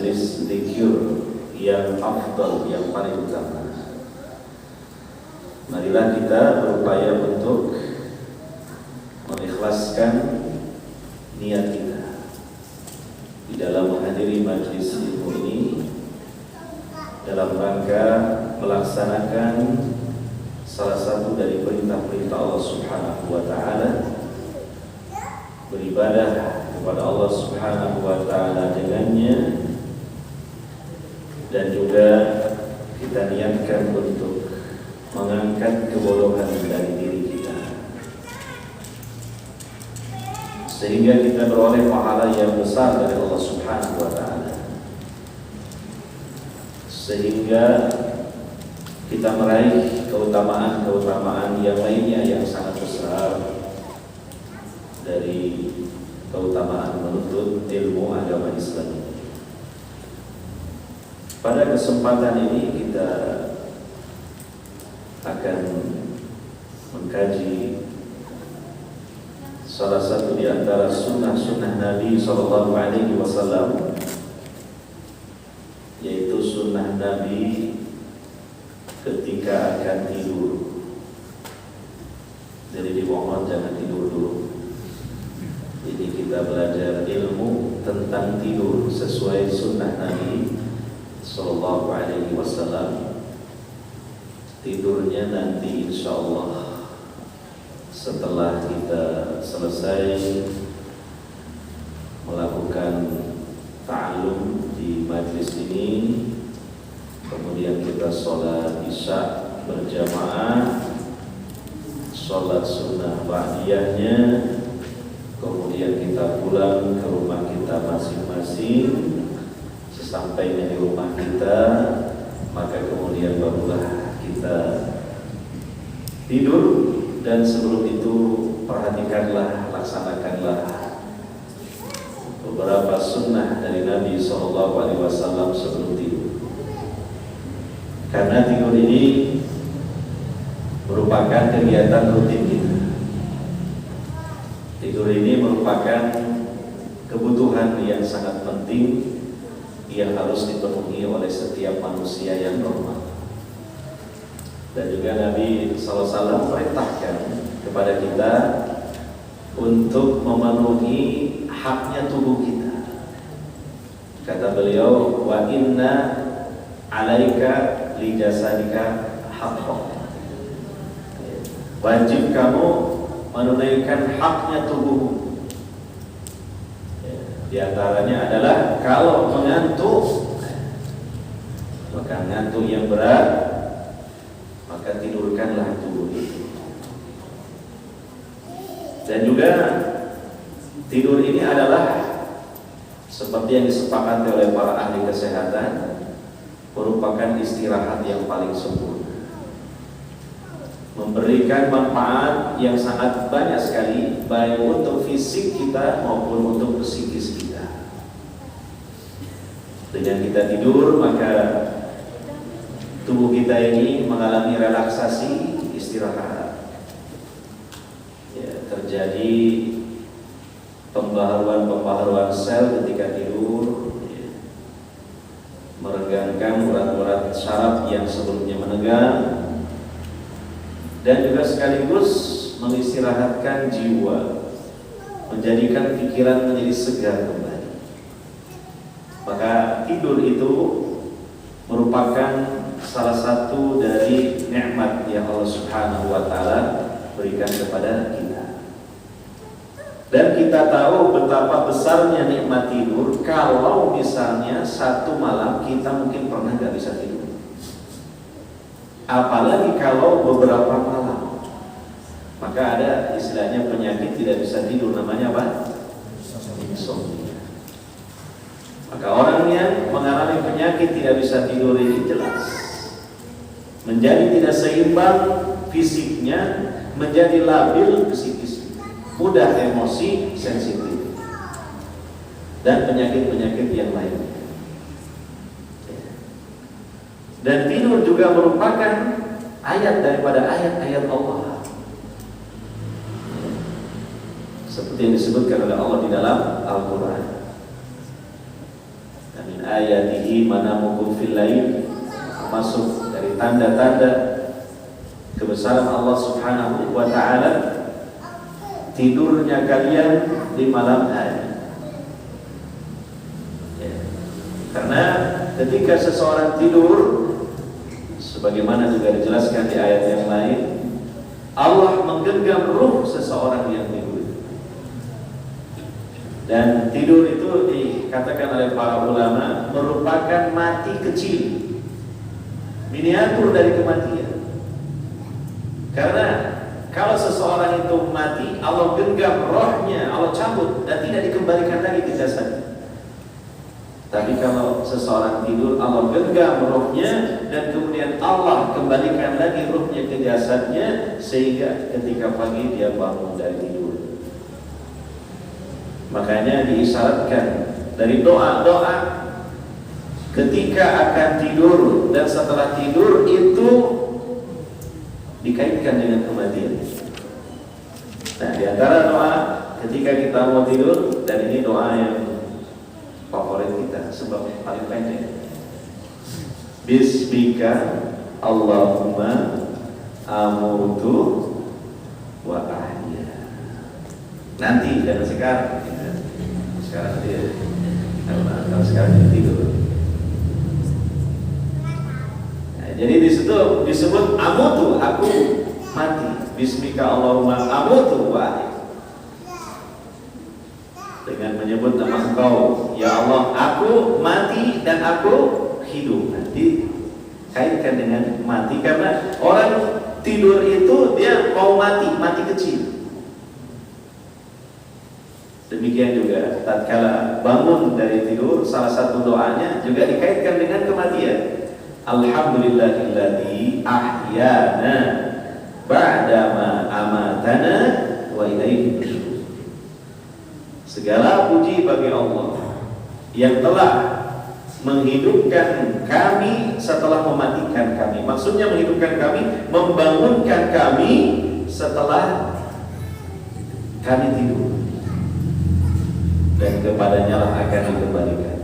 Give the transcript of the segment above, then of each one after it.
majelis zikir yang afdal, yang paling utama. Marilah kita berupaya untuk mengikhlaskan niat kita di dalam menghadiri majelis ilmu ini dalam rangka melaksanakan salah satu dari perintah-perintah Allah Subhanahu wa taala, beribadah kepada Allah Subhanahu wa taala dengannya, dan juga kita niatkan untuk mengangkat kebodohan dari diri kita sehingga kita beroleh pahala yang besar dari Allah Subhanahu wa taala, sehingga kita meraih keutamaan-keutamaan yang lainnya yang sangat besar dari keutamaan menuntut ilmu agama Islam. Pada kesempatan ini kita akan mengkaji salah satu di antara sunnah-sunnah Nabi SAW, yaitu sunnah Nabi ketika akan tidur. Jadi dimohon jangan tidur dulu. Jadi kita belajar ilmu tentang tidur sesuai sunnah Nabi SAW. Tidurnya nanti insya Allah setelah kita selesai melakukan ta'alum di majlis ini, kemudian kita sholat isya berjamaah, sholat sunnah ba'diyahnya, kemudian kita pulang ke rumah kita masing-masing. Sesampainya di rumah kita, maka kemudian barulah kita tidur. Dan sebelum itu perhatikanlah, laksanakanlah beberapa sunnah dari Nabi SAW sebelum tidur. Karena tidur ini merupakan kegiatan rutin kita. Tidur ini merupakan kebutuhan yang sangat penting yang harus dipenuhi oleh setiap manusia yang normal. Dan juga Nabi SAW perintahkan kepada kita untuk memenuhi haknya tubuh kita. Kata beliau, wa inna alaika li jasadika haqqan. Wajib kamu menunaikan haknya tubuhmu. Di antaranya adalah kalau mengantuk, maka ngantuk yang berat, maka tidurkanlah tubuh itu. Dan juga tidur ini adalah seperti yang disepakati oleh para ahli kesehatan, merupakan istirahat yang paling sempurna, memberikan manfaat yang sangat banyak sekali, baik untuk fisik kita maupun untuk psikis kita. Dengan kita tidur, maka tubuh kita ini mengalami relaksasi, istirahat. Ya, terjadi pembaharuan sel ketika tidur, ya, meregangkan urat-urat syaraf yang sebelumnya menegang, dan juga sekaligus mengistirahatkan jiwa, menjadikan pikiran menjadi segar kembali. Maka tidur itu merupakan salah satu dari nikmat yang Allah Subhanahu wa taala berikan kepada kita. Dan kita tahu betapa besarnya nikmat tidur kalau misalnya satu malam kita mungkin pernah gak bisa tidur. Apalagi kalau beberapa malam. Maka ada istilahnya penyakit tidak bisa tidur, namanya apa? Insomnia. Maka orang yang mengalami penyakit tidak bisa tidur ini jelas menjadi tidak seimbang fisiknya, menjadi labil psikis, mudah emosi, sensitif, dan penyakit-penyakit yang lainnya. Dan tidur juga merupakan ayat daripada ayat-ayat Allah, seperti yang disebutkan oleh Allah di dalam Al-Quran. Min ayatihi manamukum fil lail, masuk dari tanda-tanda kebesaran Allah Subhanahu wa taala tidurnya kalian di malam hari. Ya. Karena ketika seseorang tidur, sebagaimana juga dijelaskan di ayat yang lain, Allah menggenggam ruh seseorang yang tidur. Dan tidur itu dikatakan oleh para ulama merupakan mati kecil, miniatur dari kematian. Karena kalau seseorang itu mati, Allah genggam rohnya, Allah cabut dan tidak dikembalikan lagi ke jasadnya. Tapi kalau seseorang tidur, Allah genggam rohnya dan kemudian Allah kembalikan lagi rohnya ke jasadnya, sehingga ketika pagi dia bangun dari tidur. Makanya diisyaratkan dari doa-doa ketika akan tidur dan setelah tidur itu dikaitkan dengan kematian. Nah, di antara doa ketika kita mau tidur, dan ini doa yang favorit kita sebab paling pendek. Bismika Allahumma amutu wa ahya. Nanti jangan sekarang. Sekarang dia kalau sekarang dia tidur. Nah, jadi disitu disebut amutu, aku mati. Bismika Allahumma amutu wa ahya. Dengan menyebut nama Engkau, ya Allah, aku mati dan aku hidup. Nanti kaitkan dengan mati, karena orang tidur itu dia mau mati, mati kecil. Demikian juga tatkala bangun dari tidur, salah satu doanya juga dikaitkan dengan kematian. Alhamdulillahilladzi ahyana ba'dama amatana wa ilaihi nusyur. Segala puji bagi Allah yang telah menghidupkan kami setelah mematikan kami. Maksudnya menghidupkan kami, membangunkan kami setelah kami tidur. Dan kepadanya lah akan dikembalikan.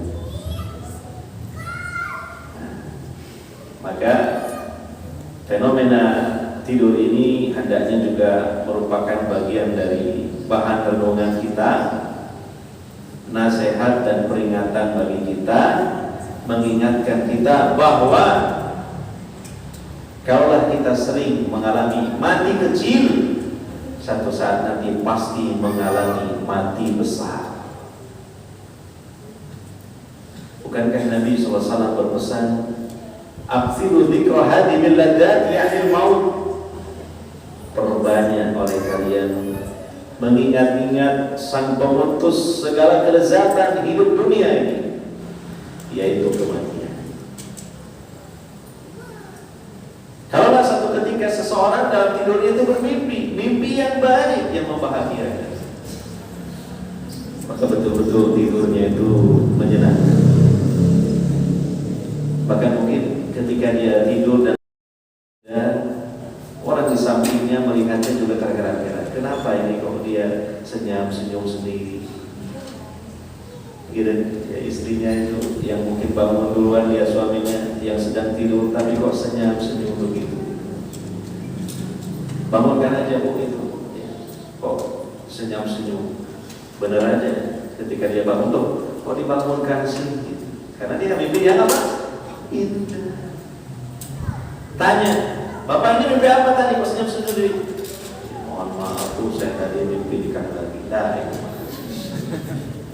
Maka fenomena tidur ini hendaknya juga merupakan bagian dari bahan renungan kita, nasihat dan peringatan bagi kita, mengingatkan kita bahwa kalaulah kita sering mengalami mati kecil, satu saat nanti pasti mengalami mati besar. Bukankah Nabi SAW berpesan, "Aksiru dzikra hadhimil ladzat ya'til maut." Perbanyak oleh kalian mengingat-ingat sang pemutus segala kelezatan hidup dunia ini, yaitu kematian. Kalaulah satu ketika seseorang dalam tidurnya itu bermimpi, mimpi yang baik yang membahagiakan, maka betul-betul tidurnya itu menyenangkan. Bahkan mungkin ketika dia tidur dan orang di sampingnya melihatnya juga tergerak-gerak. Kenapa ini kok dia senyum sendiri? Gitu, ya, istrinya itu yang mungkin bangun duluan, dia suaminya yang sedang tidur, tapi kok senyum begitu. Bangunkan aja bu itu, ya. Kok senyum. Bener aja ketika dia bangun tuh, kok dibangunkan sih? Gitu. Karena dia mimpi yang apa? Indah. Tanya, bapak ini mimpi apa tadi? Kok senyum sendiri? Mohon maaf bu, saya tadi mimpi nikah lagi. Nah,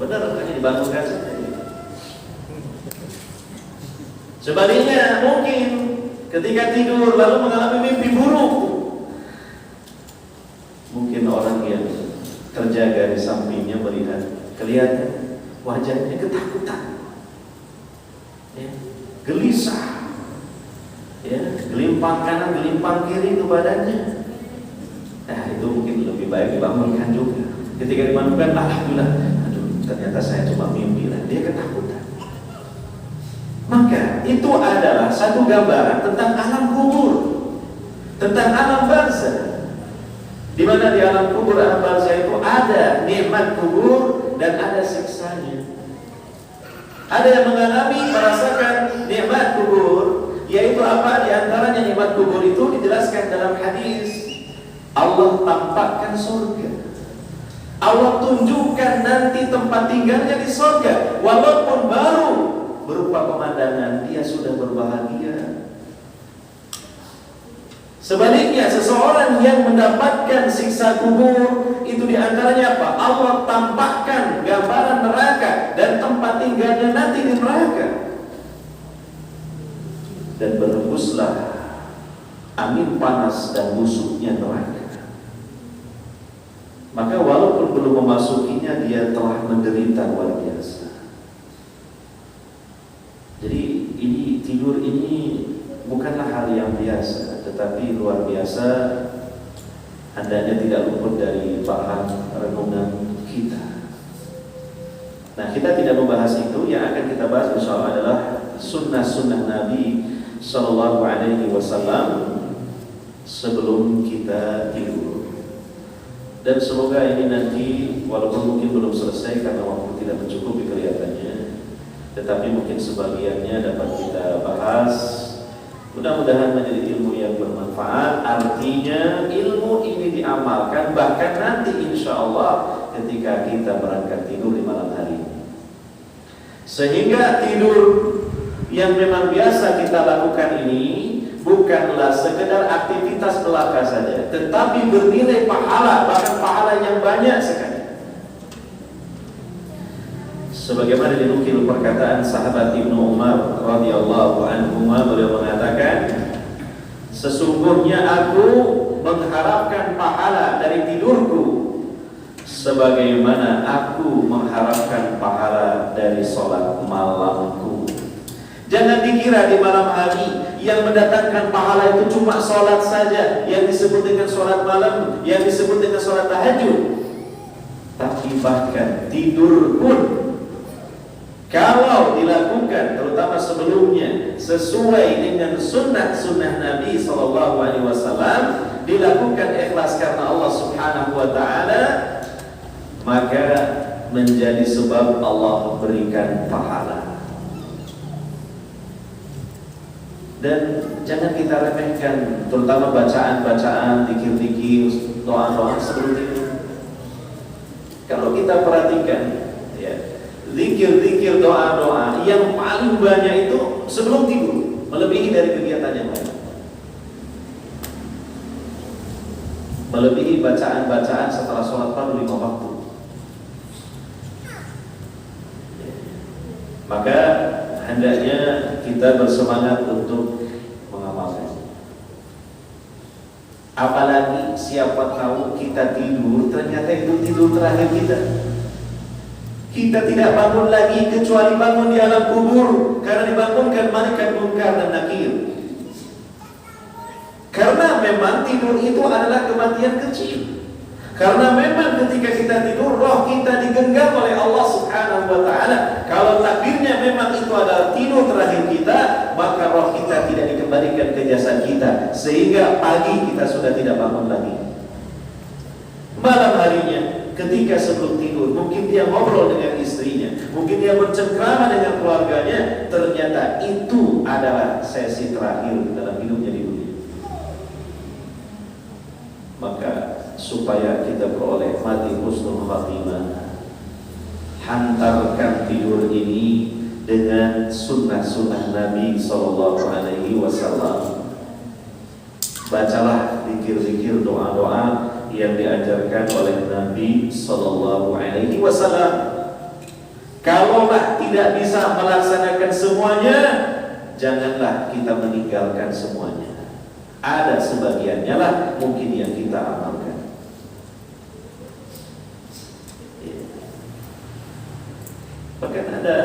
benar kan dibangunkan sendiri. Sebaliknya mungkin ketika tidur lalu mengalami mimpi buruk, mungkin orang yang terjaga di sampingnya melihat, kelihatan wajahnya ketakutan, ya, gelisah, ya, gelimpang kanan, gelimpang kiri itu badannya. Nah, itu mungkin lebih baik dibangunkan juga. Ketika dibangunkan, alhamdulillah, aduh, ternyata saya cuma mimpi lah. Dia ketakutan. Maka itu adalah satu gambaran tentang alam kubur, tentang alam barzah, di mana di alam kubur, alam barzah itu ada nikmat kubur dan ada siksanya. Ada yang merasakan nikmat kubur, yaitu apa? Di antaranya nikmat kubur itu dijelaskan dalam hadis. Allah tampakkan surga. Allah tunjukkan nanti tempat tinggalnya di surga, walaupun baru berupa pemandangan, dia sudah berbahagia. Sebaliknya, seseorang yang mendapatkan siksa kubur itu diantaranya apa? Allah tampakkan gambaran neraka dan tempat tinggalnya nanti di neraka. Dan berhembuslah angin panas dan busuknya neraka. Maka walaupun belum memasukinya, dia telah menderita luar biasa. Jadi tidur ini bukanlah hal yang biasa, tetapi luar biasa. Hendaknya tidak luput dari bahan renungan kita. Nah, kita tidak membahas itu. Yang akan kita bahas insyaallah adalah sunnah-sunnah Nabi Sallallahu Alaihi Wasallam sebelum kita tidur. Dan semoga ini nanti, walaupun mungkin belum selesai karena waktu tidak mencukupi kelihatannya, tetapi mungkin sebagiannya dapat kita bahas. Mudah-mudahan menjadi ilmu yang bermanfaat. Artinya ilmu ini diamalkan bahkan nanti insya Allah ketika kita berangkat tidur di malam hari. Sehingga tidur yang memang biasa kita lakukan ini bukanlah sekedar aktivitas belaka saja, tetapi bernilai pahala, bahkan pahala yang banyak sekali. Sebagaimana dinukil perkataan sahabat Ibnu Umar radhiyallahu anhu, beliau mengatakan, sesungguhnya aku mengharapkan pahala dari tidurku sebagaimana aku mengharapkan pahala dari sholat malamku. Jangan dikira di malam hari yang mendatangkan pahala itu cuma sholat saja, yang disebut dengan sholat malam, yang disebut dengan sholat tahajud. Tapi bahkan tidur pun, kalau dilakukan terutama sebelumnya sesuai dengan sunnah-sunnah Nabi SAW, dilakukan ikhlas karena Allah Subhanahu Wa Taala, maka menjadi sebab Allah berikan pahala. Dan jangan kita remehkan, terutama bacaan-bacaan, zikir-zikir, doa-doa sebelum tidur. Kalau kita perhatikan, ya, zikir-zikir, doa-doa yang paling banyak itu sebelum tidur, melebihi dari kegiatan yang lain, melebihi bacaan-bacaan setelah sholat fardu 5 waktu. Maka hendaknya kita bersemangat untuk mengamalkan. Apalagi siapa tahu kita tidur, ternyata itu tidur terakhir kita. Kita tidak bangun lagi kecuali bangun di alam kubur, karena dibangunkan malaikat munkar dan nakir. Karena memang tidur itu adalah kematian kecil. Karena memang ketika kita tidur, roh kita digenggam oleh Allah Subhanahu Wa Taala. Kalau takdirnya memang itu adalah tidur terakhir kita, maka roh kita tidak dikembalikan ke jasad kita, sehingga pagi kita sudah tidak bangun lagi. Malam harinya, ketika sebelum tidur, mungkin dia ngobrol dengan istrinya, mungkin dia bercengkrama dengan keluarganya, ternyata itu adalah sesi terakhir dalam hidupnya di dunia. Maka supaya kita beroleh mati husnul khatimah, hantarkan tidur ini dengan sunnah-sunnah Nabi Sallallahu Alaihi Wasallam. Bacalah zikir-zikir, doa-doa yang diajarkan oleh Nabi Sallallahu Alaihi Wasallam. Kalaulah tidak bisa melaksanakan semuanya, janganlah kita meninggalkan semuanya. Ada sebagiannya lah mungkin yang kita amalkan. Bahkan ada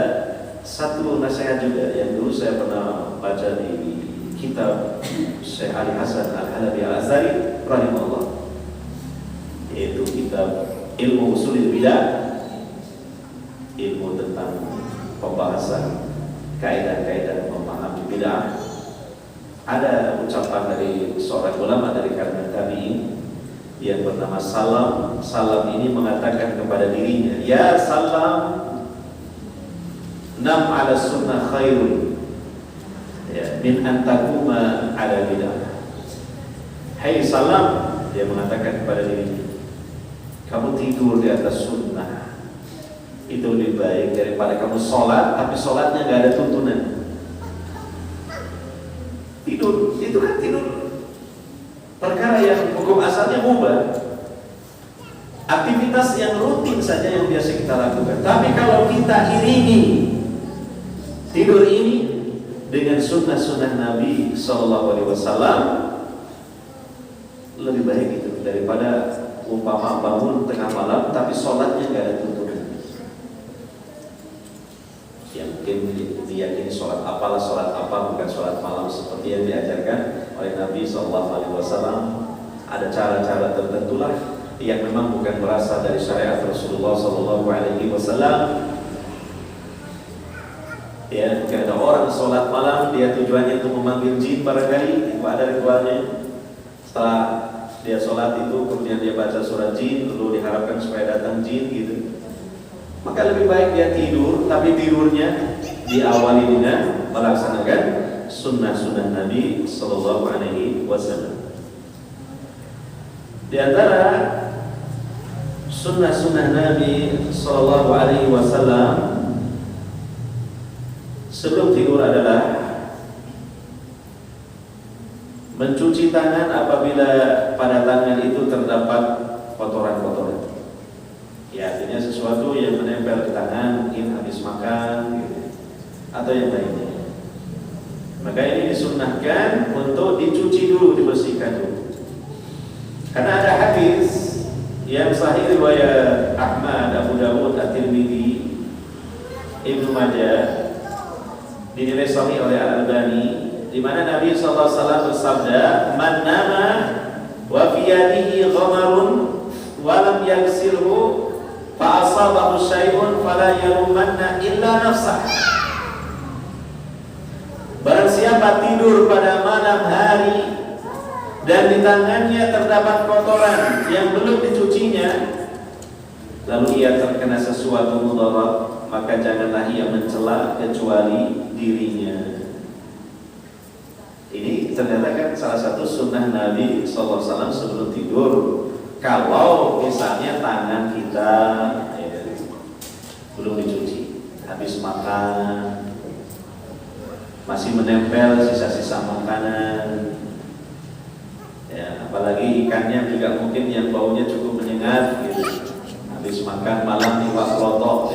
satu nasihat juga yang dulu saya pernah baca di kitab Syekh Ali Hasan Al-Halabi Al-Azhari rahimahullah, yaitu kitab Ilmu Ushul Bidah, ilmu tentang pembahasan kaidah-kaidah memahami bid'ah. Ada ucapan dari seorang ulama dari kalangan tabi'in yang bernama Salam. Salam ini mengatakan kepada dirinya, ya Salam, nam ala sunnah khairun ya min antakuma ala bidah. Hai salam, dia mengatakan kepada dirinya, kamu tidur di atas sunnah itu lebih baik daripada kamu sholat tapi sholatnya gak ada tuntunan. Tidur itu kan tidur perkara yang hukum asalnya mubah, aktivitas yang rutin saja yang biasa kita lakukan. Tapi kalau kita iringi tidur ini dengan sunnah-sunnah Nabi SAW, lebih baik itu daripada umpama bangun tengah malam tapi sholatnya gak ada tuntunan. Yang mungkin diyakini sholat apalah sholat apa, bukan sholat malam seperti yang diajarkan oleh Nabi SAW. Ada cara-cara tertentu lah yang memang bukan berasal dari syariat Rasulullah SAW. Ya, mungkin ada orang sholat malam dia tujuannya untuk memanggil jin barangkali, itu ada ritualnya. Setelah dia sholat itu kemudian dia baca surat jin, lalu diharapkan supaya datang jin gitu. Maka lebih baik dia tidur, tapi tidurnya diawali dengan melaksanakan sunnah-sunnah Nabi SAW. Di antara sunnah-sunnah Nabi SAW sebelum tidur adalah mencuci tangan apabila pada tangan itu terdapat kotoran-kotoran. Ya, artinya sesuatu yang menempel di tangan, mungkin habis makan gitu, atau yang lainnya. Maka ini disunnahkan untuk dicuci dulu, dibersihkan dulu. Karena ada hadis yang sahih riwayat Ahmad, Abu Dawud, At-Tirmidzi, Ibnu Majah, dinilai sahih oleh Al-Albani, di mana Nabi SAW bersabda, "Man nama wa fi yadihi ghamarun wa lam yaghsilhu fa asabahu syai'un fala yalumanna illa nafsah." Barang siapa tidur pada malam hari dan di tangannya terdapat kotoran yang belum dicucinya, lalu ia terkena sesuatu mudarat, maka janganlah ia mencela kecuali dirinya. Ini ternyata kan salah satu sunnah Nabi SAW sebelum tidur. Kalau misalnya tangan kita belum dicuci, habis makan, masih menempel sisa-sisa makanan, ya, apalagi ikannya juga mungkin yang baunya cukup menyengat gitu. Habis makan malam niwak klotok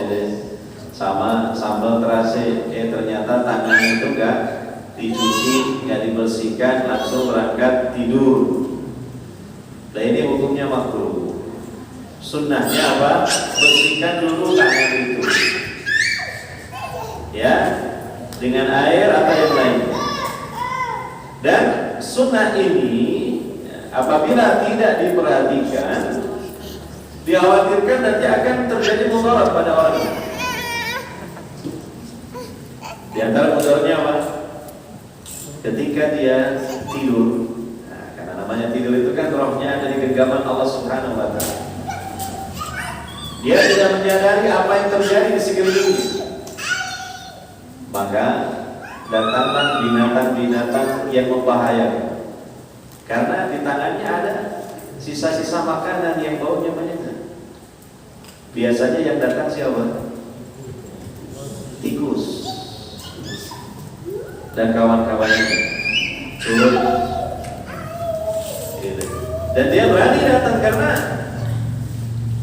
sama sambal terasi, ternyata tangannya itu enggak dicuci, enggak dibersihkan, langsung berangkat tidur. Nah, ini hukumnya makruh. Sunnahnya apa? Bersihkan dulu tangan itu, ya, dengan air atau yang lain. Dan sunnah ini apabila tidak diperhatikan, dikhawatirkan nanti akan terjadi mudarat pada orang. Di antara mudaratnya apa? Ketika dia tidur, nah, karena namanya tidur itu kan rohnya ada di genggaman Allah Subhanahu wa Ta'ala. Dia tidak menyadari apa yang terjadi di sekelilingnya. Maka datanglah binatang-binatang yang membahayakan. Karena di tangannya ada sisa-sisa makanan yang baunya menyengat. Biasanya yang datang siapa? Tikus dan kawan-kawannya, curut. Dan dia berani datang karena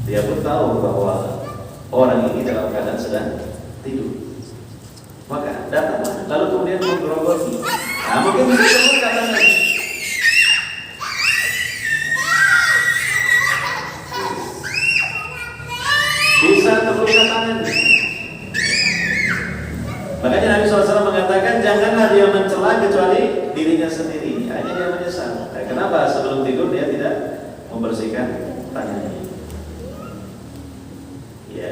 dia pun tahu bahwa orang ini dalam keadaan sedang tidur. Maka datanglah, lalu kemudian menggerogoti. Nah, mungkin bisa teman katanya, bisa terluka tangan. Makanya Nabi SAW mengatakan janganlah dia mencela kecuali dirinya sendiri. Hanya dia menyesal. Nah, kenapa sebelum tidur dia tidak membersihkan tangannya? Ya.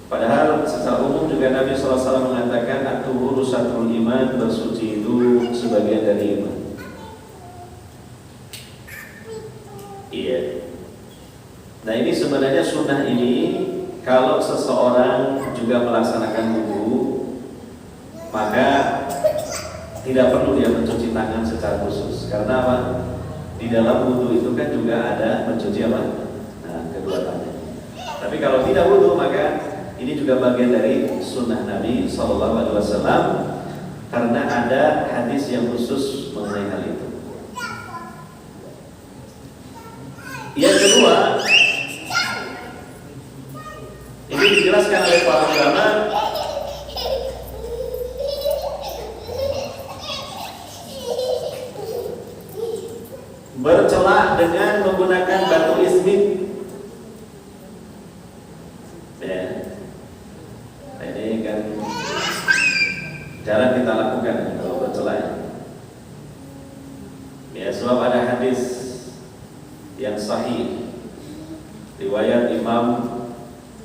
Padahal secara umum juga Nabi SAW mengatakan at-tuhuru syatrul iman, bersuci itu sebagian dari iman. Iya. Nah ini sebenarnya sunnah ini kalau seseorang juga melaksanakan wudu, maka tidak perlu dia mencuci tangan secara khusus. Karena apa? Di dalam wudu itu kan juga ada mencuci apa? Nah, kedua tangan. Tapi kalau tidak wudu, maka ini juga bagian dari sunnah Nabi SAW, karena ada hadis yang khusus mengenai hal itu. Yang kedua, ini dijelaskan oleh para ulama, bercelak dengan menggunakan batu ismit. Ya. Nah, ini kan jarang kita lakukan kalau bercelak. Ya, sebab ada hadis yang sahih riwayat Imam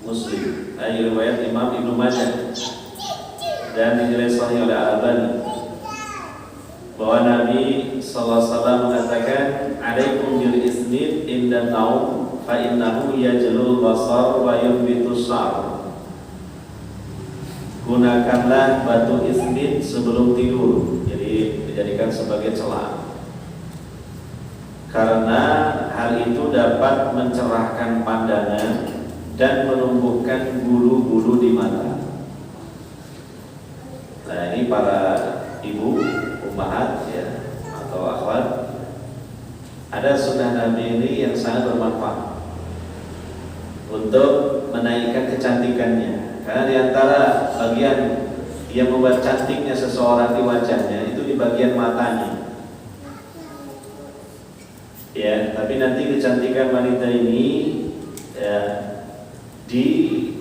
Muslim, riwayat Imam Ibnu Majah, dan dinilai sahih oleh Al-Albani, bahwa Nabi SAW mengatakan, "Alaikum bil isnid inda naum fa innahu yajlul basar wa yumbitu syar." Gunakanlah batu isnid sebelum tidur, jadi dijadikan sebagai celah, karena hal itu dapat mencerahkan pandangan dan menumbuhkan bulu-bulu di mata. Nah ini para ibu, ummahat ya, atau akhwat, ada sunnah Nabi ini yang sangat bermanfaat untuk menaikkan kecantikannya. Karena diantara bagian yang membuat cantiknya seseorang di wajahnya itu di bagian matanya. Ya, tapi nanti kecantikan wanita ini ya, diberikan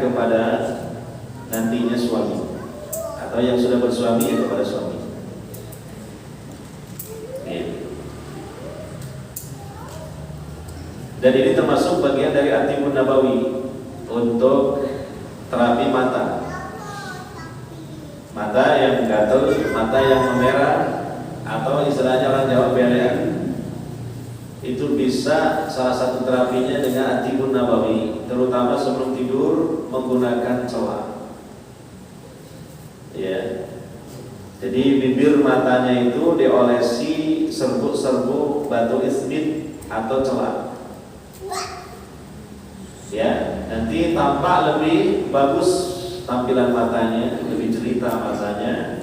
kepada nantinya suami, atau yang sudah bersuami ya kepada suami. Ya. Dan ini termasuk bagian dari At-Tibbun Nabawi untuk terapi mata. Mata yang gatel, mata yang memerah, atau istilahnya orang Jawa belean, itu bisa salah satu terapinya dengan At-Tibbun Nabawi, terutama sebelum tidur menggunakan celak. Ya. Jadi bibir matanya itu diolesi serbuk-serbuk batu ismit atau celak. Ya, nanti tampak lebih bagus tampilan matanya, lebih jelita matanya.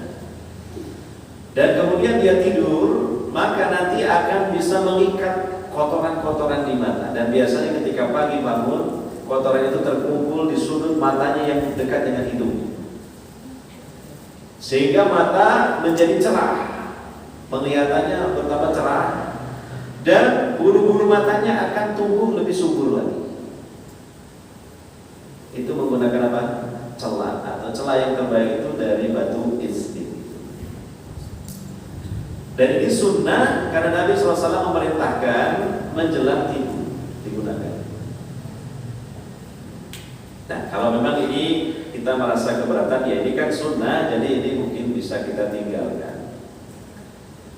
Dan kemudian dia tidur, maka nanti akan bisa mengikat kotoran-kotoran di mata. Dan biasanya ketika pagi bangun, kotoran itu terkumpul di sudut matanya yang dekat dengan hidung, sehingga mata menjadi cerah, penglihatannya bertambah cerah, dan bulu-bulu matanya akan tumbuh lebih subur lagi. Itu menggunakan apa? Celak, atau celak yang terbaik itu dari batu ismit. Dan ini sunnah karena Nabi SAW memerintahkan menjelang tidur digunakan. Nah, kalau memang ini kita merasa keberatan, ya ini kan sunnah, jadi ini mungkin bisa kita tinggalkan.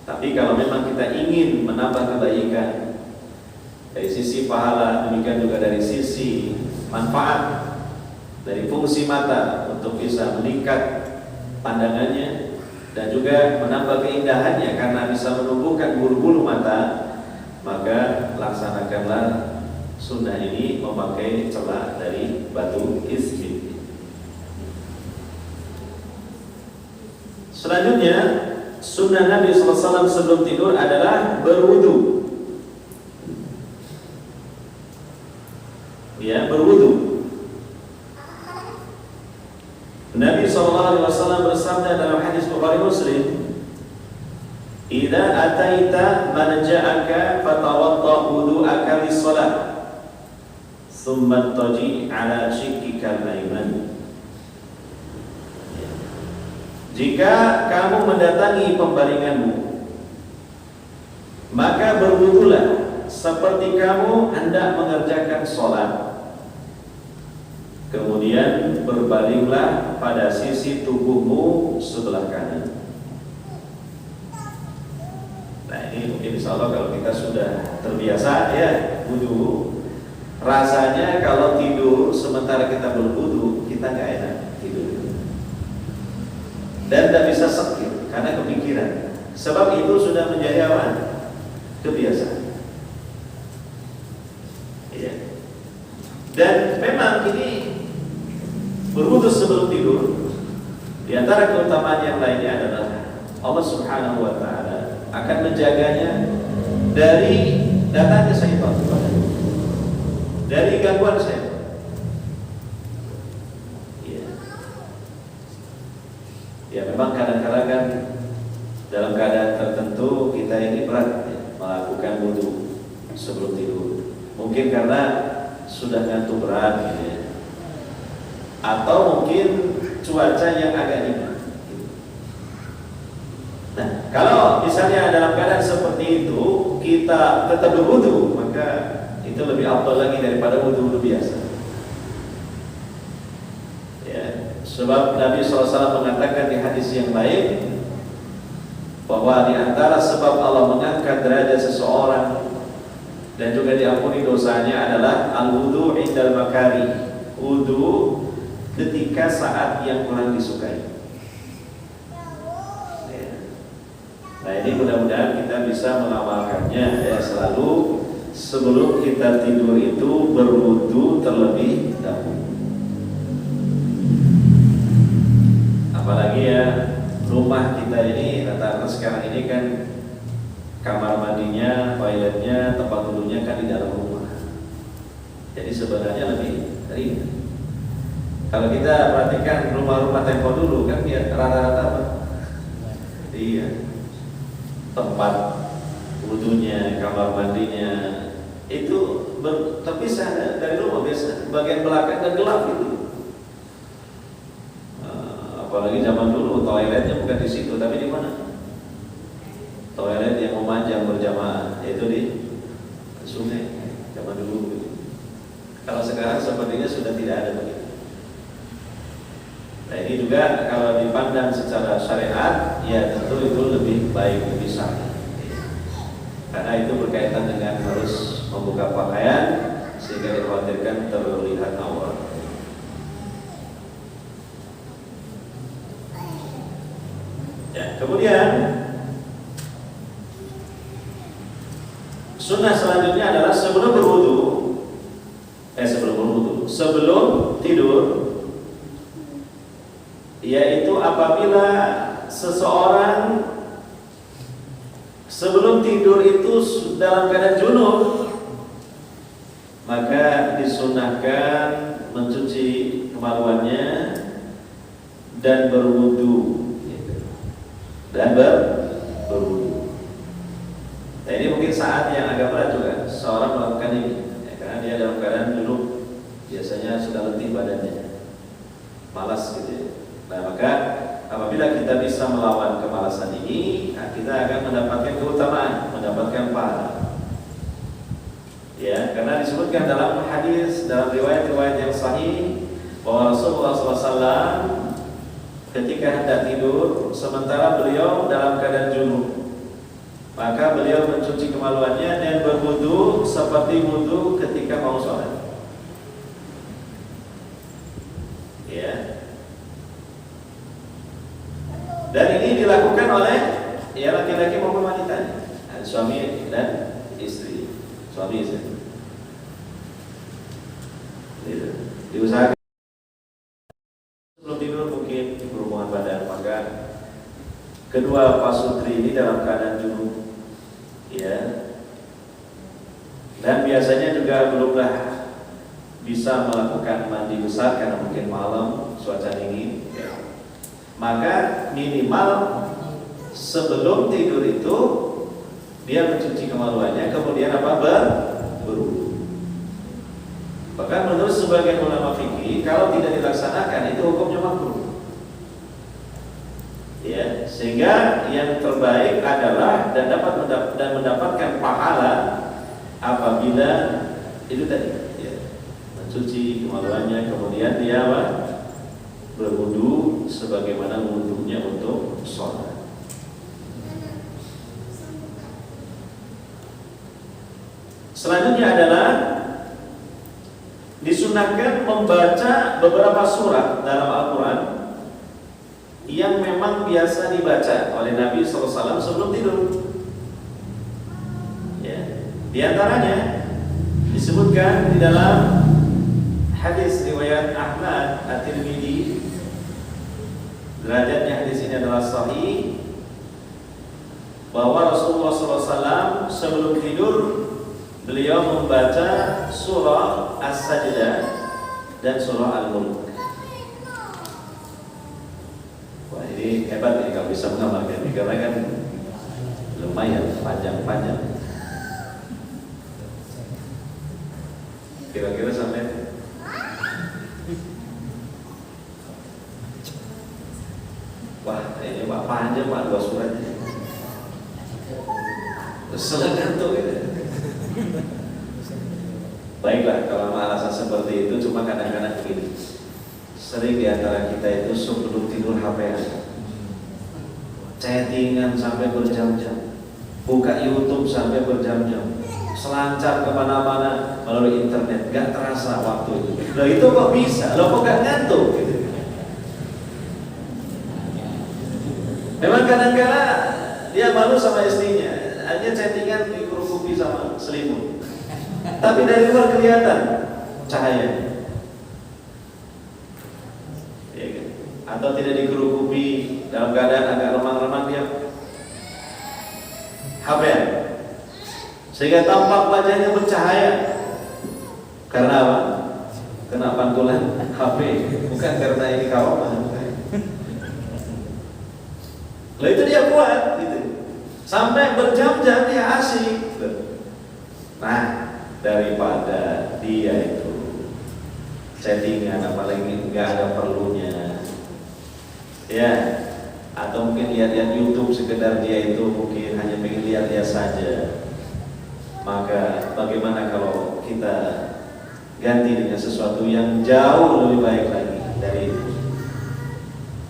Tapi kalau memang kita ingin menambah kebaikan dari sisi pahala, demikian juga dari sisi manfaat, dari fungsi mata untuk bisa meningkat pandangannya, dan juga menambah keindahannya karena bisa menumbuhkan bulu-bulu mata, maka laksanakanlah sunnah ini memakai celak dari batu ismit. Selanjutnya, sunnah Nabi SAW sebelum tidur adalah berwudu. Ya, berwudu. Nabi SAW bersabda dalam hadis Bukhari Muslim, "Idza ataita man ja'aka fatawadda wudu'aka lis-shalah, tsumma taji 'ala shiqqika al-ayman." Jika kamu mendatangi pembaringanmu, maka berwudulah seperti kamu hendak mengerjakan sholat. Kemudian berbalinglah pada sisi tubuhmu sebelah kanan. Nah ini mungkin insya Allah kalau kita sudah terbiasa berbiasa ya wudu, rasanya kalau tidur sementara kita berwudu kita nggak enak tidur dan tidak bisa sakit karena kepikiran. Sebab itu sudah menjadi apa? Kebiasaan. Ya. Dan memang ini berwudu sebelum tidur di antara keutamaan yang lainnya adalah Allah Subhanahu wa taala akan menjaganya dari datangnya syaitan, dari gangguan syaitan. Ya memang kadang-kadang kan dalam keadaan tertentu kita ini berat ya, melakukan wudu sebelum tidur. Mungkin karena sudah ngantuk berat gitu ya. Atau mungkin cuaca yang agak dingin. Nah, kalau misalnya dalam keadaan seperti itu kita tetap berwudu, maka itu lebih afdal lagi daripada wudu biasa. Ya, sebab Nabi SAW mengatakan di hadis yang lain bahwa di antara sebab Allah mengangkat derajat seseorang dan juga diampuni dosanya adalah al-wudu indal makari, wudu ketika saat yang kurang disukai. Nah ini mudah-mudahan kita bisa mengamalkannya ya, selalu sebelum kita tidur itu berwudu terlebih dahulu. Apalagi ya rumah kita ini rata-rata sekarang ini kan kamar mandinya, toiletnya, tempat duduknya kan di dalam rumah. Jadi sebenarnya lebih ringan. Kalau kita perhatikan rumah-rumah tempo dulu kan ya rata-rata apa? Iya. Tempat wudunya, kamar mandinya itu terpisah dari rumah biasa. Bagian belakang dan gelap itu. Apalagi zaman dulu toiletnya bukan di situ, tapi di mana? Toilet yang memanjang berjamaah itu di sungai zaman dulu. Kalau sekarang sepertinya sudah tidak ada begitu. Nah ini juga kalau dipandang secara syariat, ya tentu itu lebih baik, lebih sah. Karena itu berkaitan dengan harus membuka pakaian sehingga dikhawatirkan terlihat aurat. Ya, kemudian sunnah selanjutnya adalah sebelum sebelum tidur, yaitu apabila seseorang sebelum tidur itu dalam keadaan junub, maka disunahkan mencuci kemaluannya dan berwudu. Berwudu. Nah ini mungkin saat yang agak berat juga seorang melakukan ini, ya, karena dia dalam keadaan junub, biasanya sudah letih badannya, malas gitu ya. Nah maka apabila kita bisa melawan kemalasan ini, nah, kita akan mendapatkan keutamaan, mendapatkan pahala. Ya, karena disebutkan dalam hadis, dalam riwayat-riwayat yang sahih bahwa Rasulullah SAW ketika hendak tidur, sementara beliau dalam keadaan junub, maka beliau mencuci kemaluannya dan berwudu seperti wudu ketika mau sholat. Ya. Dan ini dilakukan oleh ya laki-laki maupun wanita, suami dan istri, suami istri. Diusahakan sebelum tidur mungkin berhubungan badan, maka kedua pasutri ini dalam keadaan junub, ya. Dan biasanya juga belumlah bisa melakukan mandi besar karena mungkin malam cuaca dingin, ya. Maka minimal sebelum tidur itu dia mencuci kemaluannya, kemudian berwudu. Bahkan menurut sebagian ulama fikih, kalau tidak dilaksanakan itu hukumnya makruh. Ya, sehingga yang terbaik adalah dan mendapatkan pahala apabila itu tadi, ya, mencuci kemaluannya, kemudian dia berwudu sebagaimana wudunya untuk sholat. Selanjutnya adalah disunahkan membaca beberapa surat dalam Al-Quran yang memang biasa dibaca oleh Nabi SAW sebelum tidur. Ya. Di antaranya disebutkan di dalam hadis riwayat Ahmad At-Tirmidzi, derajatnya hadis ini adalah sahih, bahwa Rasulullah SAW sebelum tidur beliau membaca surah As-Sajdah dan surah Al-Mulk. Wah, ini hebat nih kalau bisa mengamalkan ini, karena kan lumayan panjang-panjang. Kira-kira sampai wah, ini Pak panjang Pak, 2 surat. Selenggan tuh gitu. Baiklah, kalau alasan seperti itu, cuma kadang-kadang begini. Sering diantara kita itu sebelum tidur HP-an, chattingan sampai berjam-jam, buka YouTube sampai berjam-jam, selancar kemana-mana melalui internet, gak terasa waktu itu. Loh itu kok bisa? Loh kok gak ngantuk gitu. Memang kadang-kadang dia malu sama istrinya, hanya chattingan dikerukupi sama selimut, tapi dari luar kelihatan cahayanya. Ya, kan? Atau tidak dikerukupi dalam keadaan agak remang-remang dia HP-an, sehingga tampak wajahnya bercahaya. Karena apa? Kena pantulan HP, bukan karena ini karomah. Lalu itu dia buat gitu. Sampai berjam-jam dia asik. Nah, daripada dia itu chattingan, apalagi nggak ada perlunya, ya, atau mungkin lihat-lihat YouTube sekedar dia itu mungkin hanya pengen lihat-lihat saja, maka bagaimana kalau kita ganti dengan sesuatu yang jauh lebih baik lagi dari itu?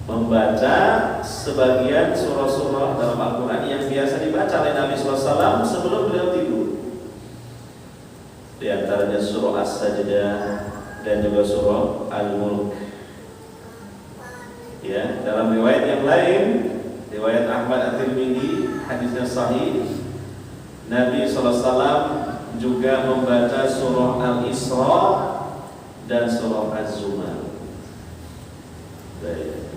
Membaca sebagian surah-surah dalam Al-Quran yang biasa dibaca oleh Nabi SAW sebelum beliau tidur. Di antaranya surah As-Sajdah dan juga surah Al-Mulk. Ya, dalam riwayat yang lain, riwayat Ahmad At-Tirmidzi, hadisnya sahih, Nabi SAW juga membaca surah Al-Isra dan surah Az-Zumar. Baik.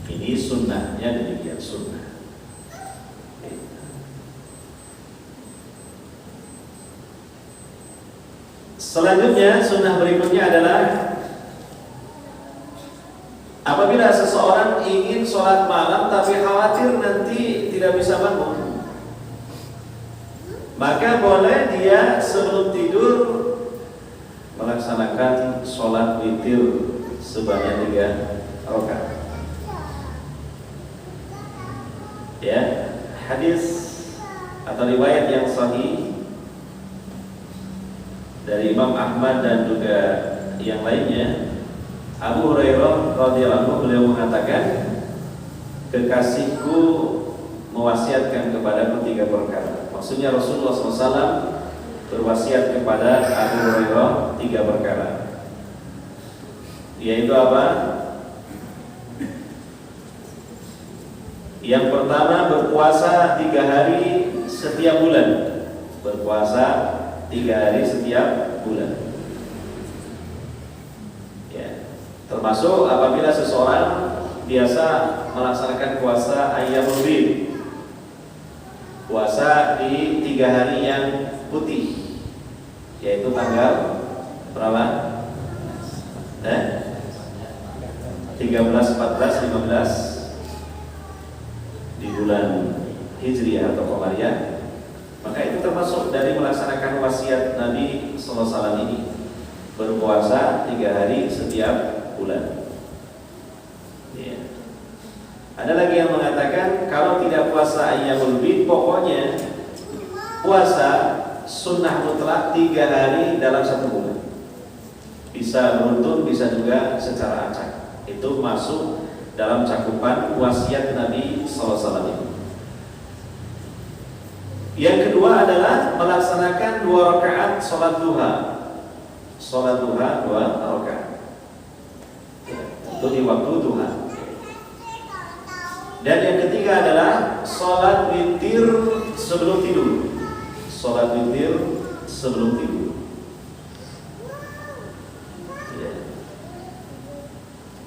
Ini sunnahnya demikian sunnah. Selanjutnya, sunnah berikutnya adalah apabila seseorang ingin sholat malam tapi khawatir nanti tidak bisa bangun, maka boleh dia sebelum tidur melaksanakan sholat witir sebanyak 3 rakaat. Ya, hadis atau riwayat yang sahih dari Imam Ahmad dan juga yang lainnya, Abu Hurairah radhiyallahu anhu beliau mengatakan, kekasihku mewasiatkan kepadaku 3 perkara. Maksudnya Rasulullah SAW berwasiat kepada Abu Hurairah 3 perkara, yaitu apa? Yang pertama, berpuasa 3 hari setiap bulan. Berpuasa 3 hari setiap bulan. Ya. Termasuk apabila seseorang biasa melaksanakan puasa Ayyamul Bid, puasa di 3 hari yang putih, yaitu tanggal berapa? 13, 14, 15 di bulan Hijriah atau Qamariyah. Maka itu termasuk dari melaksanakan wasiat Nabi SAW ini, berpuasa 3 hari setiap bulan. Ya. Ada lagi yang mengatakan kalau tidak puasa Ayyamul Bid, pokoknya puasa sunnah mutlak 3 hari dalam 1 bulan. Bisa beruntun, bisa juga secara acak. Itu masuk dalam cakupan wasiat Nabi SAW ini. Yang kedua adalah melaksanakan 2 rakaat sholat duha. Sholat duha 2 rakaat. Itu di waktu duha. Dan yang ketiga adalah sholat witir sebelum tidur. Sholat witir sebelum tidur.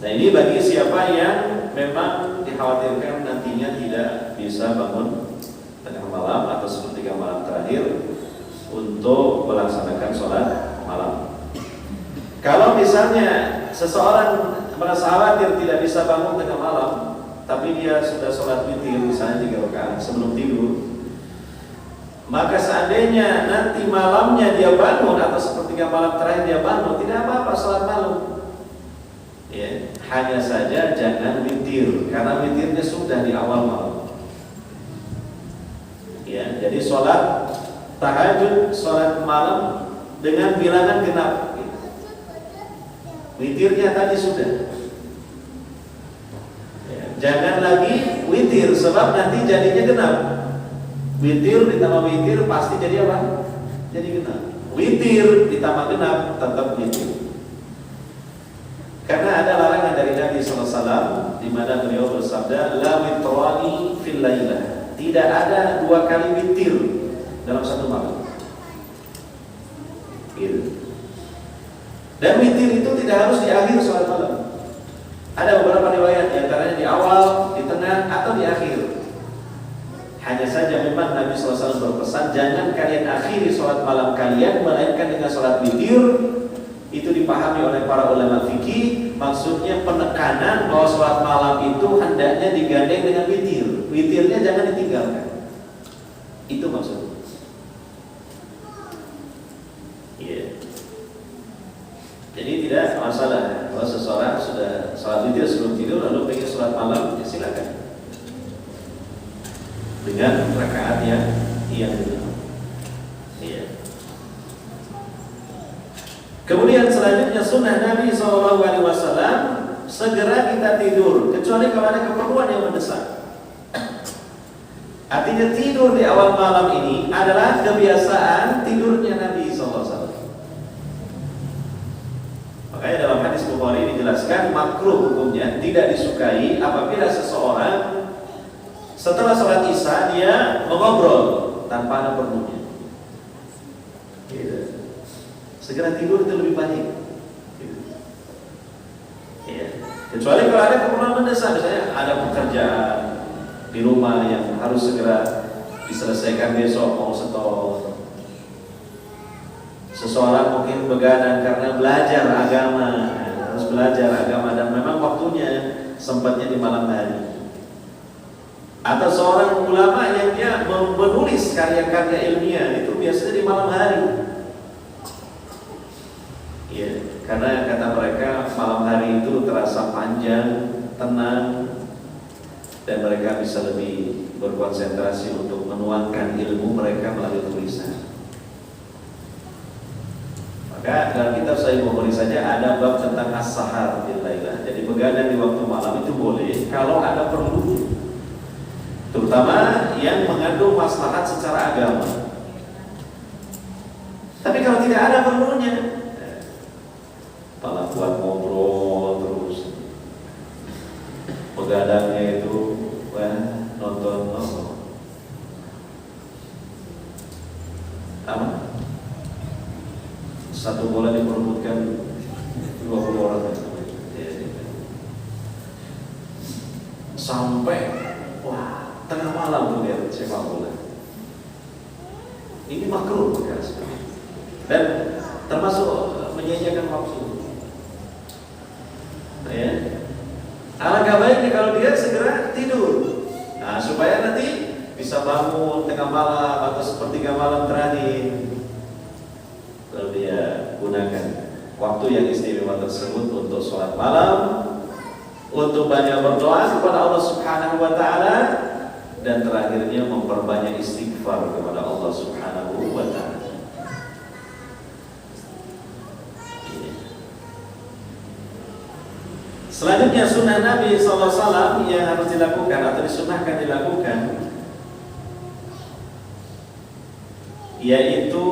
Nah, ini bagi siapa yang memang dikhawatirkan nantinya tidak bisa bangun tengah malam atau sepertiga malam terakhir untuk melaksanakan sholat malam. Kalau misalnya seseorang merasa khawatir tidak bisa bangun tengah malam, tapi dia sudah sholat witir misalnya 3 rakaat sebelum tidur, maka seandainya nanti malamnya dia bangun atau sepertiga malam terakhir dia bangun, tidak apa-apa sholat malam. Ya, hanya saja jangan witir, karena witirnya sudah di awal malam. Ya, jadi sholat tahajud, sholat malam dengan bilangan genap. Witirnya tadi sudah. Ya, jangan lagi witir, sebab nanti jadinya genap. Witir ditambah witir pasti jadi apa? Jadi genap. Witir ditambah genap tetap witir. Karena ada larangan dari Nabi SAW di mana beliau bersabda, la witrani fil lailah. Tidak ada 2 kali witir dalam satu malam. Gitu. Dan witir itu tidak harus di akhir sholat malam. Ada beberapa riwayat, di antaranya di awal, di tengah, atau di akhir. Hanya saja memang Nabi SAW berpesan, jangan kalian akhiri sholat malam kalian melainkan dengan sholat witir. Itu dipahami oleh para ulama fikih, maksudnya penekanan bahwa sholat malam itu hendaknya digandeng dengan witir. Witirnya jangan ditinggalkan. Itu maksudnya. Yeah. Jadi tidak masalah kalau seseorang sudah sholat witir sebelum tidur lalu pengen sholat malam, ya silakan. Dengan rakaat yang benar. Iya. Kemudian selanjutnya sunnah Nabi SAW segera kita tidur, kecuali kalau ada keperluan yang mendesak. Artinya tidur di awal malam ini adalah kebiasaan tidurnya Nabi SAW. Makanya dalam hadis Bukhari dijelaskan makruh hukumnya, tidak disukai apabila seseorang setelah sholat isya dia mengobrol tanpa ada perlunya. Segera tidur itu lebih baik. Ya. Kecuali kalau ada keperluan mendesak, misalnya ada pekerjaan di rumah yang harus segera diselesaikan besok mau setor. Seseorang mungkin begadang karena belajar agama, harus belajar agama dan memang waktunya sempatnya di malam hari. Atau seorang ulama yang dia menulis karya-karya ilmiah itu biasanya di malam hari. Ya, karena kata mereka malam hari itu terasa panjang, tenang, dan mereka bisa lebih berkonsentrasi untuk menuangkan ilmu mereka melalui tulisan. Maka dalam kitab Sahih Bukhari saja ada bab tentang as-sahar bil lailah. Jadi begadang di waktu malam itu boleh kalau ada perlu, terutama yang mengandung maslahat secara agama. Tapi kalau tidak ada perlunya, malah buat ngobrol terus, begadangnya itu nonton apa? Satu bola diperebutkan 20 orang sampai tengah malam tuh lihat sepak bola. Ini makruh dan termasuk menyia-nyiakan waktu. Ya. Alangkah baiknya kalau dia segera tidur. Nah, supaya nanti bisa bangun tengah malam atau sepertiga malam terakhir. Lalu dia gunakan waktu yang istimewa tersebut untuk sholat malam, untuk banyak berdoa kepada Allah Subhanahu wa taala, dan terakhirnya memperbanyak istighfar kepada Allah Subhanahu wa taala. Selanjutnya sunnah Nabi SAW yang harus dilakukan atau disunnahkan dilakukan yaitu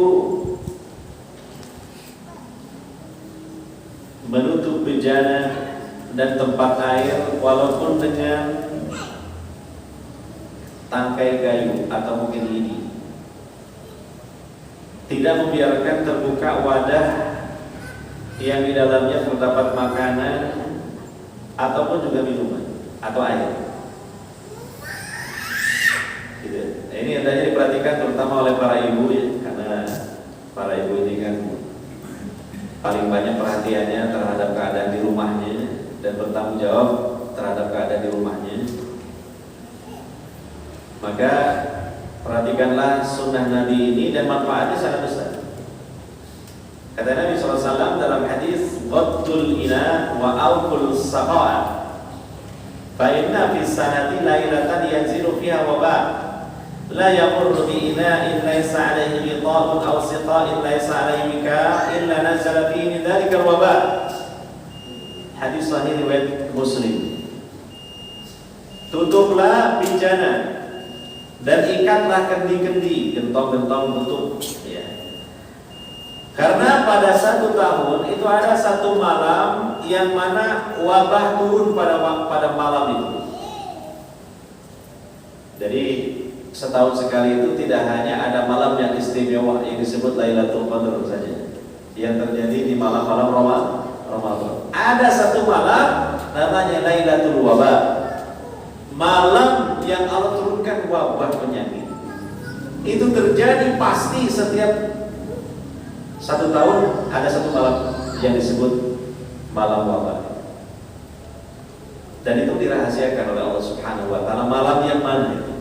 menutup bejana dan tempat air walaupun dengan tangkai kayu atau mungkin lidi. Tidak membiarkan terbuka wadah yang di dalamnya terdapat makanan ataupun juga minuman atau air. Gitu. Nah, ini hendaknya diperhatikan terutama oleh para ibu ya, karena para ibu ini kan paling banyak perhatiannya terhadap keadaan di rumahnya dan bertanggung jawab terhadap keadaan di rumahnya. Maka perhatikanlah sunnah Nabi ini dan manfaatnya sangat besar. Kata Nabi SAW dalam hadis, "Ghaddul ina wa awqul saqa'a, fa inna fi sanati lailatan yanzilu fiha waba, la yamurru bi ina'in laysa alayhi ghita'un aw siqa'in laysa alayhi mika illa nazala fihi min dhalika al-waba." Hadis sahih riwayat Muslim. Tutuplah bejana dan ikatlah kendi-kendi, gentong-gentong tutup ya. Karena pada satu tahun itu ada satu malam yang mana wabah turun pada malam itu. Jadi setahun sekali itu tidak hanya ada malam yang istimewa yang disebut Lailatul Qadar saja yang terjadi di malam-malam Ramadan. Ada satu malam namanya Lailatul Wabah, malam yang Allah turunkan wabah penyakit. Itu terjadi pasti setiap satu tahun ada satu malam yang disebut malam wabah. Dan itu dirahasiakan oleh Allah Subhanahu wa taala. Malam yang mana itu?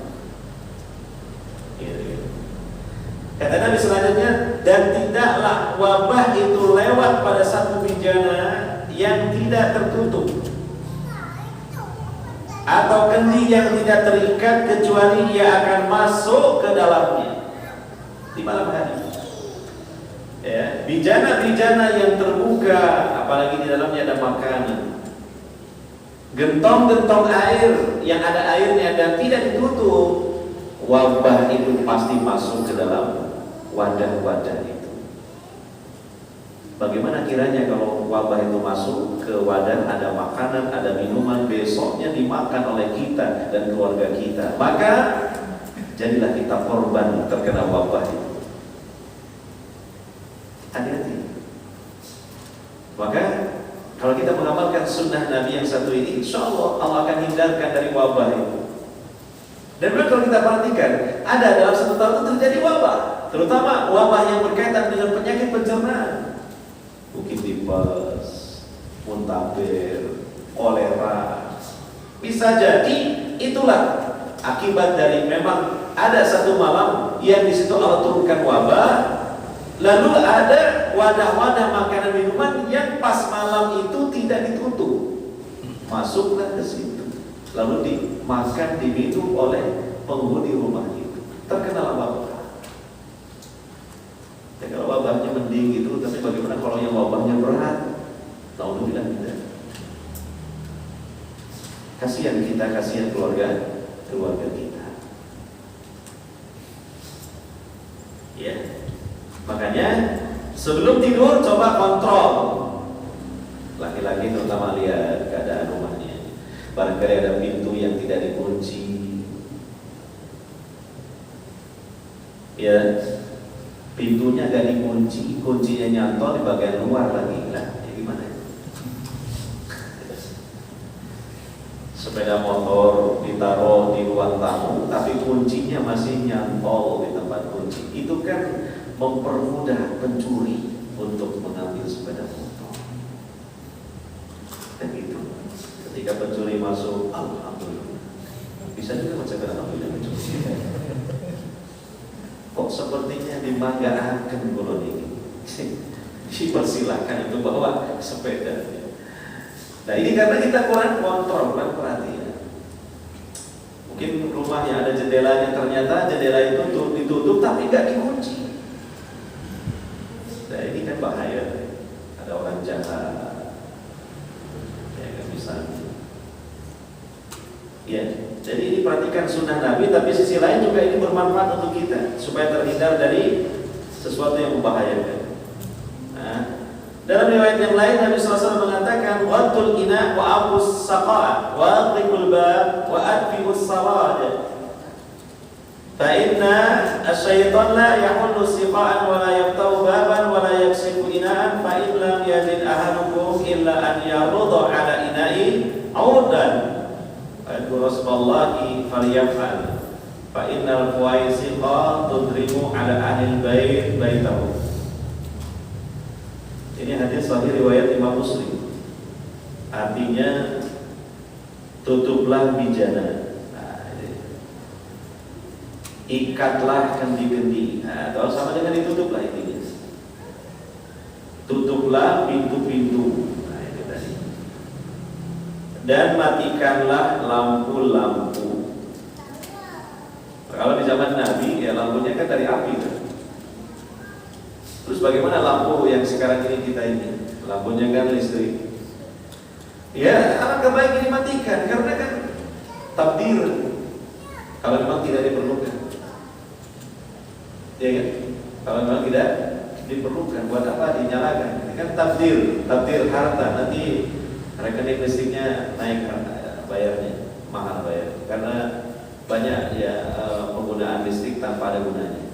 Kata Nabi selanjutnya, dan tidaklah wabah itu lewat pada satu bejana yang tidak tertutup atau kendi yang tidak terikat kecuali ia akan masuk ke dalamnya di malam hari. Ya, bejana-bejana yang terbuka, apalagi di dalamnya ada makanan, gentong-gentong air yang ada airnya dan tidak ditutup, wabah itu pasti masuk ke dalam wadah-wadah itu. Bagaimana kiranya kalau wabah itu masuk ke wadah, ada makanan, ada minuman, besoknya dimakan oleh kita dan keluarga kita, maka jadilah kita korban terkena wabah itu. Hati-hati. Maka kalau kita mengamalkan sunnah Nabi yang satu ini, insya Allah Allah akan hindarkan dari wabah itu. Dan kalau kita perhatikan, ada dalam satu tahun itu terjadi wabah, terutama wabah yang berkaitan dengan penyakit pencernaan, mungkin tipes, muntaber, kolera. Bisa jadi itulah akibat dari memang ada satu malam yang di situ Allah turunkan wabah. Lalu ada wadah-wadah makanan minuman yang pas malam itu tidak ditutup, masuklah ke situ, lalu dimakan, diminum oleh penghuni rumah itu, terkena wabah. Dan kalau wabahnya mending itu, tapi bagaimana kalau yang wabahnya berat? Naudzubillah kita. Kasihan kita, kasihan keluarga kita. Ya. Makanya sebelum tidur coba kontrol. Laki-laki terutama lihat keadaan rumahnya. Barangkali ada pintu yang tidak dikunci. Ya, pintunya gak dikunci, kuncinya nyantol di bagian luar lagi. Lah, ya gimana? Sepeda motor ditaruh di ruang tamu, tapi kuncinya masih nyantol di tempat kunci. Itu kan mempermudah pencuri untuk mengambil sepeda motor. Dan itu ketika pencuri masuk, alhamdulillah, bisa juga mencapai alhamdulillah pencuri. Kok sepertinya dimanggakan golon ini? Dipersilakan untuk bawa sepeda. Nah ini karena kita kurang kontrol, kurang perhatian. Mungkin rumahnya ada jendelanya, ternyata jendela itu ditutup tapi nggak dikunci. Nah ini kan bahaya, ada orang jahat, ya kan misalnya. Ya, jadi ini perhatikan sunnah Nabi, tapi sisi lain juga ini bermanfaat untuk kita supaya terhindar dari sesuatu yang membahayakan. Nah, dalam riwayat yang lain Nabi SAW mengatakan watul ina wa abus saqa'a wa aqikul bab wa adfi'us sarad fa inna asyaitan la yahullu siqa'an wa la yaftahu baban wa la yaksifu ina'an fa in lam yajid ahadukum illa an yarudha ala ina'i awdan fa Rasulullahi falyaf'al fa innal fuwaisiqa tudrimu ala ahlil bait baitahu. Ini hadis sahih riwayat Imam Muslim. Artinya tutuplah bijana. Nah, ikatlah kendi-kendi. Nah, atau sama dengan ditutuplah intinya. Tutuplah pintu-pintu. Nah, itu tadi. Dan matikanlah lampu-lampu. Kalau di zaman Nabi ya lampunya kan dari api kan. Terus bagaimana lampu yang sekarang ini kita ini? Lampunya kan listrik. Ya, alangkah baik dimatikan karena kan takdir. Kalau memang tidak diperlukan, ya kan? Kalau memang tidak diperlukan, buat apa dinyalakan? Ini kan takdir harta. Nanti rekening listriknya naik bayarnya, mahal bayar. Karena banyak ya penggunaan listrik tanpa ada gunanya.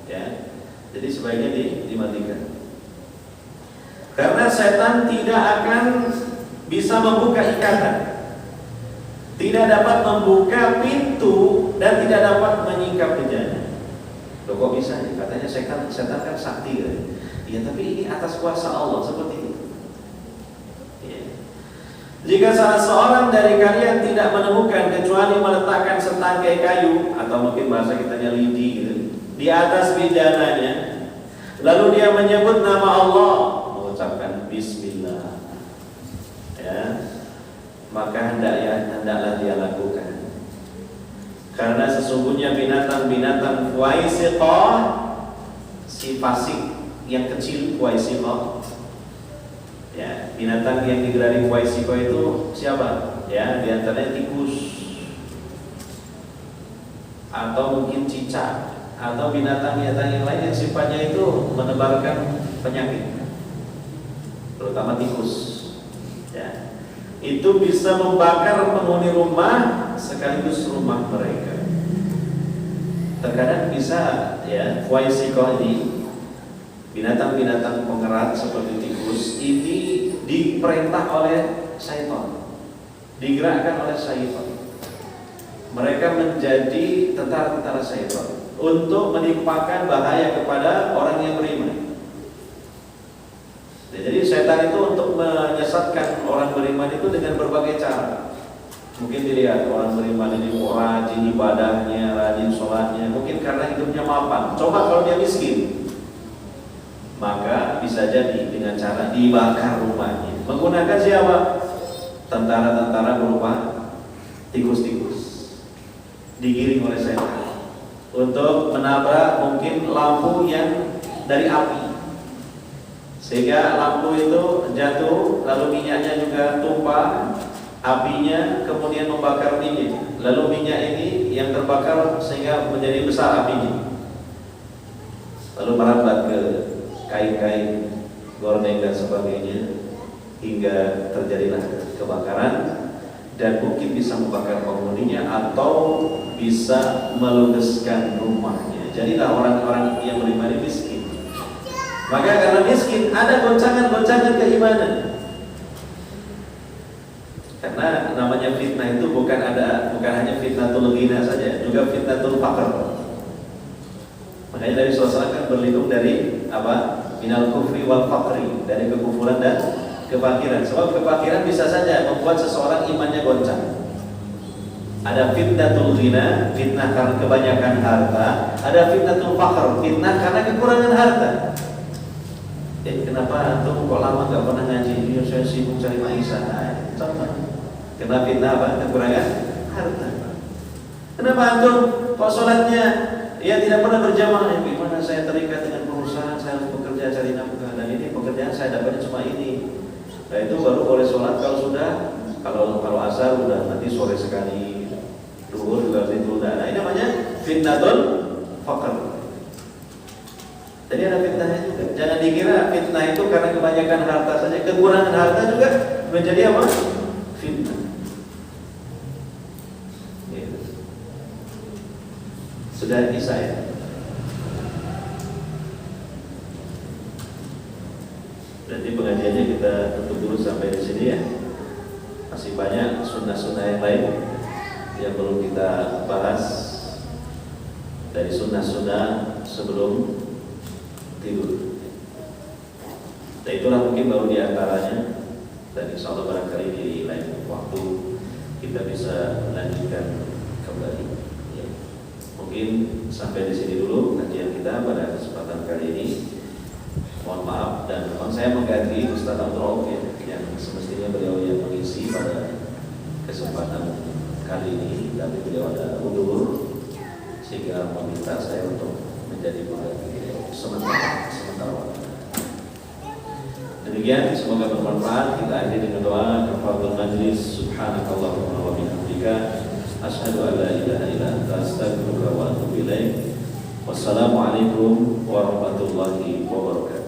Ya. Jadi sebaiknya dimatikan. Karena setan tidak akan bisa membuka ikatan, tidak dapat membuka pintu dan tidak dapat menyingkap bejana. Loh kok bisa ya? Katanya setan kan sakti ya. Ya tapi ini atas kuasa Allah seperti itu. Ya. Jika salah seorang dari kalian tidak menemukan kecuali meletakkan setangkai kayu atau mungkin bahasa kitanya lidi gitu di atas bejananya, lalu dia menyebut nama Allah, mengucapkan Bismillah, ya, maka hendaklah dia lakukan. Karena sesungguhnya binatang-binatang fuwaisiqah, si fasik yang kecil fuwaisiqah, ya, binatang yang digelari fuwaisiqah itu siapa? Ya, diantaranya tikus, atau mungkin cicak, atau binatang-binatang yang lain yang sifatnya itu menebarkan penyakit, terutama tikus. Ya, itu bisa membakar penghuni rumah sekaligus rumah mereka. Terkadang bisa ya fuwaisiqah ini, binatang-binatang pengerat seperti tikus ini diperintah oleh syaitan, digerakkan oleh syaitan. Mereka menjadi tentara-tentara syaitan untuk menimpakan bahaya kepada orang yang beriman. Jadi setan itu untuk menyesatkan orang beriman itu dengan berbagai cara. Mungkin dilihat orang beriman ini rajin ibadahnya, rajin sholatnya, mungkin karena hidupnya mapan. Coba kalau dia miskin, maka bisa jadi dengan cara dibakar rumahnya. Menggunakan siapa? Tentara-tentara berupa tikus-tikus, digiring oleh setan untuk menabrak mungkin lampu yang dari api, sehingga lampu itu jatuh, lalu minyaknya juga tumpah, apinya kemudian membakar minyak, lalu minyak ini yang terbakar sehingga menjadi besar apinya, lalu merambat ke kain-kain, gorden dan sebagainya, hingga terjadilah kebakaran dan mungkin bisa membakar penghuninya atau bisa meludeskan rumahnya. Jadilah orang-orang yang beriman miskin. Maka karena miskin ada goncangan-goncangan keimanan. Karena namanya fitnah itu bukan hanya fitnatul ghina saja, juga fitnatul faqr. Makanya Nabi SAW kan berlindung dari apa? Minal kufri wal faqri, dari kekufuran dan kefakiran. Sebab kefakiran bisa saja membuat seseorang imannya goncang. Ada fitnatul ghina, fitnah karena kebanyakan harta. Ada fitnatul faqr, fitnah karena kekurangan harta. Kenapa antum kok lama gak pernah ngaji? Ya saya sibuk cari maisha. Contoh. Kena fitnah apa? Kekurangan harta. Kenapa antum kok sholatnya ya tidak pernah berjamaah? Gimana saya terikat dengan perusahaan, saya harus bekerja cari nafkah, dan ini pekerjaan saya dapatnya cuma ini. Nah itu baru boleh sholat kalau sudah, kalau asar udah nanti sore sekali, duhur juga ditunda. Nah ini namanya fitnatul faqr. Jadi ada fitnahnya juga. Jangan dikira fitnah itu karena kebanyakan harta saja. Kekurangan harta juga menjadi apa? Fitnah. Ya. Sudah kisah ya. Jadi pengajiannya kita tutup dulu sampai di sini ya. Masih banyak sunnah-sunnah yang lain yang perlu kita bahas dari sunnah-sunnah sebelum tidur. Dan itulah mungkin baru diantaranya. Dan insya Allah barangkali di lain waktu kita bisa melanjutkan kembali. Ya. Mungkin sampai di sini dulu kajian kita pada kesempatan kali ini. Mohon maaf dan memang saya mengganti Ustaz Abdul Rauf ya, yang semestinya beliau yang mengisi pada kesempatan kali ini, tapi beliau ada udur sehingga meminta saya untuk menjadi pengganti beliau sementara waktu. Demikian, semoga bermanfaat. Kita akhiri dengan doa kafaratul majlis. Subhanakallahumma wa bihamdika asyhadu an la ilaha illa anta astaghfiruka wa atubu ilaik. Wassalamualaikum warahmatullahi wabarakatuh.